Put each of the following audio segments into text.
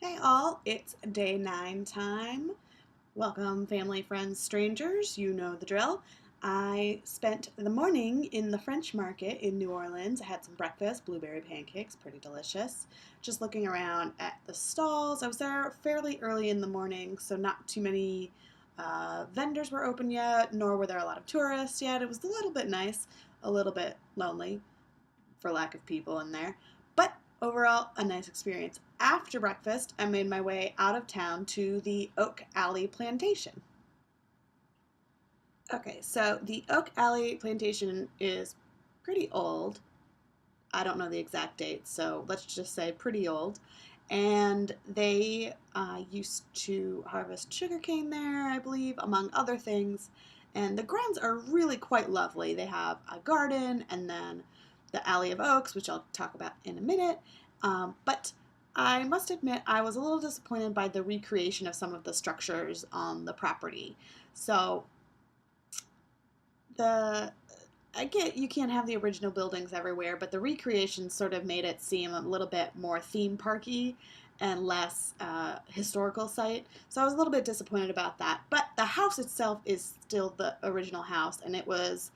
Hey all, it's day 9 time. Welcome, family, friends, strangers. You know the drill. I spent the morning in the French market in New Orleans. I had some breakfast, blueberry pancakes, pretty delicious. Just looking around at the stalls. I was there fairly early in the morning, so not too many vendors were open yet, nor were there a lot of tourists yet. It was a little bit nice, a little bit lonely for lack of people in there. But overall, a nice experience. After breakfast, I made my way out of town to the Oak Alley Plantation. Okay, so the Oak Alley Plantation is pretty old. I don't know the exact date, so let's just say pretty old. And they used to harvest sugarcane there, I believe, among other things. And the grounds are really quite lovely. They have a garden and then the Alley of Oaks, which I'll talk about in a minute. But I must admit, I was a little disappointed by the recreation of some of the structures on the property. So the I get you can't have the original buildings everywhere, but the recreation sort of made it seem a little bit more theme parky and less historical site. So I was a little bit disappointed about that. But the house itself is still the original house, and it was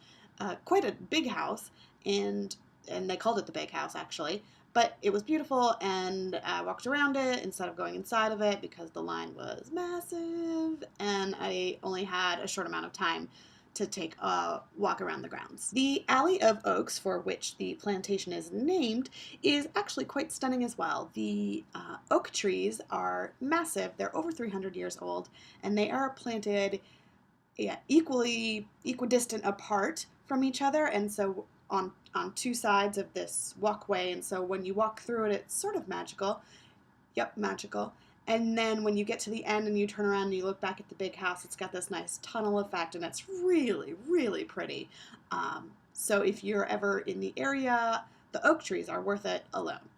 quite a big house, and they called it the big house actually. But it was beautiful, and I walked around it instead of going inside of it because the line was massive, and I only had a short amount of time to take a walk around the grounds. The Alley of Oaks, for which the plantation is named, is actually quite stunning as well. The oak trees are massive. They're over 300 years old, and they are planted equidistant apart from each other, and so on two sides of this walkway. And so when you walk through it, it's sort of magical. Yep, magical. And then when you get to the end and you turn around and you look back at the big house, it's got this nice tunnel effect, and it's really, really pretty. So if you're ever in the area, the oak trees are worth it alone.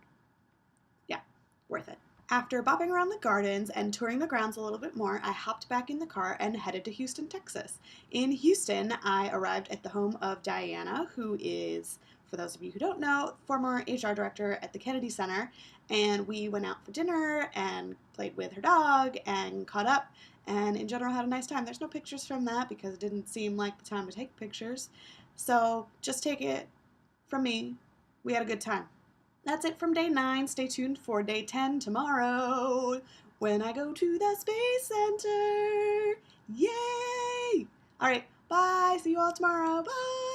Yeah, worth it. After bopping around the gardens and touring the grounds a little bit more, I hopped back in the car and headed to Houston, Texas. In Houston, I arrived at the home of Diana, who is, for those of you who don't know, former HR director at the Kennedy Center, and we went out for dinner and played with her dog and caught up and in general had a nice time. There's no pictures from that because it didn't seem like the time to take pictures. So just take it from me. We had a good time. That's it from day 9. Stay tuned for day 10 tomorrow when I go to the Space Center. Yay! All right, bye. See you all tomorrow. Bye.